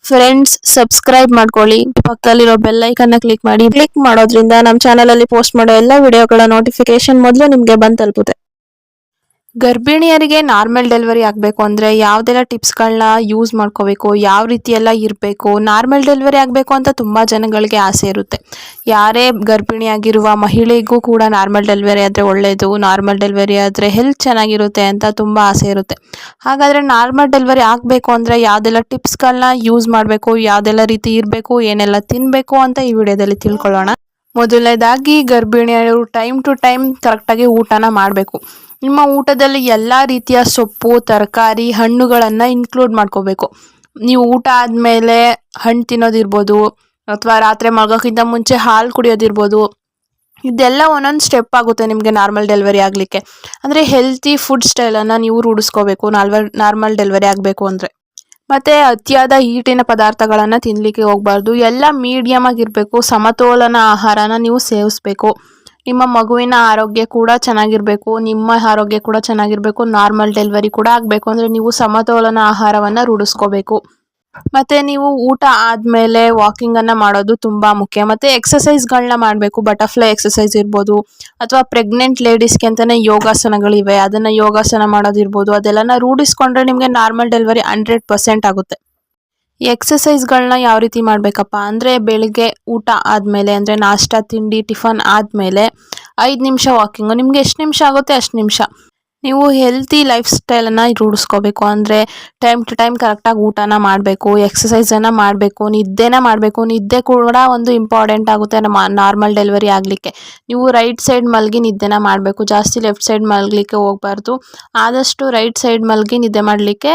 Friends subscribe ಮಾಡ್ಕೊಳ್ಳಿ, ಪಕ್ಕದಲ್ಲಿರೋ bell icon ನ ಕ್ಲಿಕ್ ಮಾಡಿ. ಕ್ಲಿಕ್ ಮಾಡೋದ್ರಿಂದ ನಮ್ಮ ಚಾನಲ್ ಅಲ್ಲಿ ಪೋಸ್ಟ್ ಮಾಡೋ ಎಲ್ಲ ವಿಡಿಯೋಗಳ ನೋಟಿಫಿಕೇಶನ್ ಮೊದಲು ನಿಮಗೆ ಬಂದು ತಲುಪುತ್ತೆ. ಗರ್ಭಿಣಿಯರಿಗೆ ನಾರ್ಮಲ್ ಡೆಲಿವರಿ ಆಗಬೇಕು ಅಂದರೆ ಯಾವುದೆಲ್ಲ ಟಿಪ್ಸ್ಗಳನ್ನ ಯೂಸ್ ಮಾಡ್ಕೋಬೇಕು, ಯಾವ ರೀತಿ ಎಲ್ಲ ಇರಬೇಕು. ನಾರ್ಮಲ್ ಡೆಲಿವರಿ ಆಗಬೇಕು ಅಂತ ತುಂಬ ಜನಗಳಿಗೆ ಆಸೆ ಇರುತ್ತೆ. ಯಾರೇ ಗರ್ಭಿಣಿಯಾಗಿರುವ ಮಹಿಳೆಗೂ ಕೂಡ ನಾರ್ಮಲ್ ಡೆಲಿವರಿ ಆದರೆ ಒಳ್ಳೆಯದು, ನಾರ್ಮಲ್ ಡೆಲಿವರಿ ಆದರೆ ಹೆಲ್ತ್ ಚೆನ್ನಾಗಿರುತ್ತೆ ಅಂತ ತುಂಬ ಆಸೆ ಇರುತ್ತೆ. ಹಾಗಾದರೆ ನಾರ್ಮಲ್ ಡೆಲಿವರಿ ಆಗಬೇಕು ಅಂದರೆ ಯಾವುದೆಲ್ಲ ಟಿಪ್ಸ್ಗಳನ್ನ ಯೂಸ್ ಮಾಡಬೇಕು, ಯಾವುದೆಲ್ಲ ರೀತಿ ಇರಬೇಕು, ಏನೆಲ್ಲ ತಿನ್ನಬೇಕು ಅಂತ ಈ ವಿಡಿಯೋದಲ್ಲಿ ತಿಳ್ಕೊಳ್ಳೋಣ. ಮೊದಲನೇದಾಗಿ ಗರ್ಭಿಣಿಯರು ಟೈಮ್ ಟು ಟೈಮ್ ಕರೆಕ್ಟಾಗಿ ಊಟನ ಮಾಡಬೇಕು. ನಿಮ್ಮ ಊಟದಲ್ಲಿ ಎಲ್ಲ ರೀತಿಯ ಸೊಪ್ಪು, ತರಕಾರಿ, ಹಣ್ಣುಗಳನ್ನು ಇನ್ಕ್ಲೂಡ್ ಮಾಡ್ಕೋಬೇಕು. ನೀವು ಊಟ ಆದಮೇಲೆ ಹಣ್ಣು ತಿನ್ನೋದಿರ್ಬೋದು, ಅಥವಾ ರಾತ್ರಿ ಮಲಗೋಕ್ಕಿಂತ ಮುಂಚೆ ಹಾಲು ಕುಡಿಯೋದಿರ್ಬೋದು. ಇದೆಲ್ಲ ಒಂದೊಂದು ಸ್ಟೆಪ್ ಆಗುತ್ತೆ ನಿಮಗೆ ನಾರ್ಮಲ್ ಡೆಲಿವರಿ ಆಗಲಿಕ್ಕೆ. ಅಂದರೆ ಹೆಲ್ತಿ ಫುಡ್ ಸ್ಟೈಲನ್ನು ನೀವು ರೂಢಿಸ್ಕೋಬೇಕು ನಾರ್ಮಲ್ ಡೆಲಿವರಿ ಆಗಬೇಕು ಅಂದರೆ. ಮತ್ತು ಅತಿಯಾದ ಹೀಟಿನ ಪದಾರ್ಥಗಳನ್ನು ತಿನ್ನಲಿಕ್ಕೆ ಹೋಗಬಾರ್ದು. ಎಲ್ಲ ಮೀಡಿಯಮ್ ಆಗಿರಬೇಕು. ಸಮತೋಲನ ಆಹಾರನ ನೀವು ಸೇವಿಸಬೇಕು. ನಿಮ್ಮ ಮಗುವಿನ ಆರೋಗ್ಯ ಕೂಡ ಚೆನ್ನಾಗಿರಬೇಕು, ನಿಮ್ಮ ಆರೋಗ್ಯ ಕೂಡ ಚೆನ್ನಾಗಿರಬೇಕು. ನಾರ್ಮಲ್ ಡೆಲಿವರಿ ಕೂಡ ಆಗಬೇಕು ಅಂದರೆ ನೀವು ಸಮತೋಲನ ಆಹಾರವನ್ನು ರೂಢಿಸ್ಕೋಬೇಕು. ಮತ್ತು ನೀವು ಊಟ ಆದಮೇಲೆ ವಾಕಿಂಗನ್ನು ಮಾಡೋದು ತುಂಬ ಮುಖ್ಯ. ಮತ್ತು ಎಕ್ಸಸೈಸ್ಗಳನ್ನ ಮಾಡಬೇಕು. ಬಟರ್ಫ್ಲೈ ಎಕ್ಸಸೈಸ್ ಇರ್ಬೋದು, ಅಥವಾ ಪ್ರೆಗ್ನೆಂಟ್ ಲೇಡೀಸ್ಗೆ ಅಂತಲೇ ಯೋಗಾಸನಗಳಿವೆ, ಅದನ್ನು ಯೋಗಾಸನ ಮಾಡೋದಿರ್ಬೋದು. ಅದೆಲ್ಲನ ರೂಢಿಸ್ಕೊಂಡ್ರೆ ನಿಮಗೆ ನಾರ್ಮಲ್ ಡೆಲಿವರಿ 100% ಆಗುತ್ತೆ. ಈ ಎಕ್ಸಸೈಸ್ಗಳನ್ನ ಯಾವ ರೀತಿ ಮಾಡಬೇಕಪ್ಪ ಅಂದರೆ, ಬೆಳಿಗ್ಗೆ ಊಟ ಆದಮೇಲೆ ಅಂದರೆ ನಾಷ್ಟ, ತಿಂಡಿ, ಟಿಫನ್ ಆದಮೇಲೆ 5 ನಿಮಿಷ ವಾಕಿಂಗು. ನಿಮಗೆ ಎಷ್ಟು ನಿಮಿಷ ಆಗುತ್ತೆ ಅಷ್ಟು ನಿಮಿಷ. ನೀವು ಹೆಲ್ತಿ ಲೈಫ್ ಸ್ಟೈಲನ್ನು ರೂಢಿಸ್ಕೋಬೇಕು. ಅಂದರೆ ಟೈಮ್ ಟು ಟೈಮ್ ಕರೆಕ್ಟಾಗಿ ಊಟನ ಮಾಡಬೇಕು, ಎಕ್ಸಸೈಸನ್ನು ಮಾಡಬೇಕು, ನಿದ್ದೆನ ಮಾಡಬೇಕು. ನಿದ್ದೆ ಕೂಡ ಒಂದು ಇಂಪಾರ್ಟೆಂಟ್ ಆಗುತ್ತೆ ನಾರ್ಮಲ್ ಡೆಲಿವರಿ ಆಗಲಿಕ್ಕೆ. ನೀವು ರೈಟ್ ಸೈಡ್ ಮಲಗಿ ನಿದ್ದೆನ ಮಾಡಬೇಕು, ಜಾಸ್ತಿ ಲೆಫ್ಟ್ ಸೈಡ್ ಮಲಗಲಿಕ್ಕೆ ಹೋಗಬಾರ್ದು. ಆದಷ್ಟು ರೈಟ್ ಸೈಡ್ ಮಲಗಿ ನಿದ್ದೆ ಮಾಡಲಿಕ್ಕೆ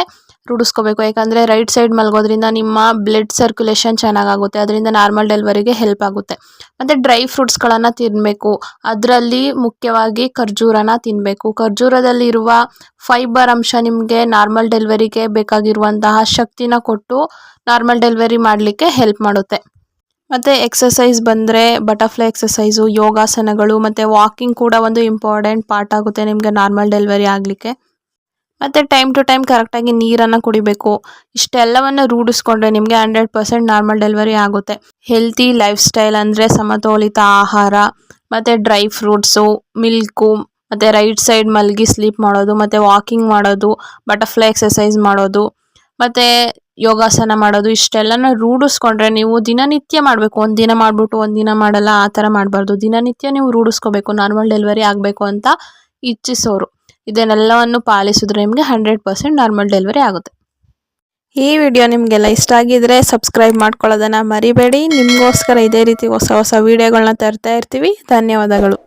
ರೂಢಿಸ್ಕೋಬೇಕು. ಯಾಕಂದರೆ ರೈಟ್ ಸೈಡ್ ಮಲಗೋದ್ರಿಂದ ನಿಮ್ಮ ಬ್ಲಡ್ ಸರ್ಕ್ಯುಲೇಷನ್ ಚೆನ್ನಾಗಾಗುತ್ತೆ, ಅದರಿಂದ ನಾರ್ಮಲ್ ಡೆಲಿವರಿಗೆ ಹೆಲ್ಪ್ ಆಗುತ್ತೆ. ಮತ್ತು ಡ್ರೈ ಫ್ರೂಟ್ಸ್ಗಳನ್ನು ತಿನ್ನಬೇಕು. ಅದರಲ್ಲಿ ಮುಖ್ಯವಾಗಿ ಖರ್ಜೂರನ ತಿನ್ನಬೇಕು. ಖರ್ಜೂರದಲ್ಲಿರುವ ಫೈಬರ್ ಅಂಶ ನಿಮಗೆ ನಾರ್ಮಲ್ ಡೆಲಿವರಿಗೆ ಬೇಕಾಗಿರುವಂತಹ ಶಕ್ತಿನ ಕೊಟ್ಟು ನಾರ್ಮಲ್ ಡೆಲಿವರಿ ಮಾಡಲಿಕ್ಕೆ ಹೆಲ್ಪ್ ಮಾಡುತ್ತೆ. ಮತ್ತು ಎಕ್ಸಸೈಸ್ ಬಂದರೆ ಬಟರ್ಫ್ಲೈ ಎಕ್ಸಸೈಸು, ಯೋಗಾಸನಗಳು ಮತ್ತು ವಾಕಿಂಗ್ ಕೂಡ ಒಂದು ಇಂಪಾರ್ಟೆಂಟ್ ಪಾರ್ಟ್ ಆಗುತ್ತೆ ನಿಮಗೆ ನಾರ್ಮಲ್ ಡೆಲಿವರಿ ಆಗಲಿಕ್ಕೆ. ಮತ್ತು ಟೈಮ್ ಟು ಟೈಮ್ ಕರೆಕ್ಟಾಗಿ ನೀರನ್ನು ಕುಡಿಬೇಕು. ಇಷ್ಟೆಲ್ಲವನ್ನು ರೂಢಿಸ್ಕೊಂಡ್ರೆ ನಿಮಗೆ 100% ನಾರ್ಮಲ್ ಡೆಲಿವರಿ ಆಗುತ್ತೆ. ಹೆಲ್ತಿ ಲೈಫ್ ಸ್ಟೈಲ್ ಅಂದರೆ ಸಮತೋಲಿತ ಆಹಾರ, ಮತ್ತು ಡ್ರೈ ಫ್ರೂಟ್ಸು, ಮಿಲ್ಕು, ಮತ್ತು ರೈಟ್ ಸೈಡ್ ಮಲಗಿ ಸ್ಲೀಪ್ ಮಾಡೋದು, ಮತ್ತು ವಾಕಿಂಗ್ ಮಾಡೋದು, ಬಟರ್ಫ್ಲೈ ಎಕ್ಸಸೈಸ್ ಮಾಡೋದು, ಮತ್ತು ಯೋಗಾಸನ ಮಾಡೋದು. ಇಷ್ಟೆಲ್ಲನ ರೂಢಿಸ್ಕೊಂಡ್ರೆ ನೀವು ದಿನನಿತ್ಯ ಮಾಡಬೇಕು. ಒಂದು ದಿನ ಮಾಡಿಬಿಟ್ಟು ಒಂದು ದಿನ ಮಾಡಲ್ಲ, ಆ ಥರ ಮಾಡಬಾರ್ದು. ದಿನನಿತ್ಯ ನೀವು ರೂಢಿಸ್ಕೋಬೇಕು ನಾರ್ಮಲ್ ಡೆಲಿವರಿ ಆಗಬೇಕು ಅಂತ ಇಚ್ಛಿಸೋರು. ಇದನ್ನೆಲ್ಲವನ್ನು ಪಾಲಿಸಿದ್ರೆ ನಿಮಗೆ 100% ನಾರ್ಮಲ್ ಡೆಲಿವರಿ ಆಗುತ್ತೆ. ಈ ವಿಡಿಯೋ ನಿಮಗೆಲ್ಲ ಇಷ್ಟ ಆಗಿದ್ರೆ ಸಬ್ಸ್ಕ್ರೈಬ್ ಮಾಡ್ಕೊಳ್ಳೋದನ್ನು ಮರಿಬೇಡಿ. ನಿಮಗೋಸ್ಕರ ಇದೇ ರೀತಿ ಹೊಸ ಹೊಸ ವಿಡಿಯೋಗಳನ್ನ ತರ್ತಾ ಇರ್ತೀವಿ. ಧನ್ಯವಾದಗಳು.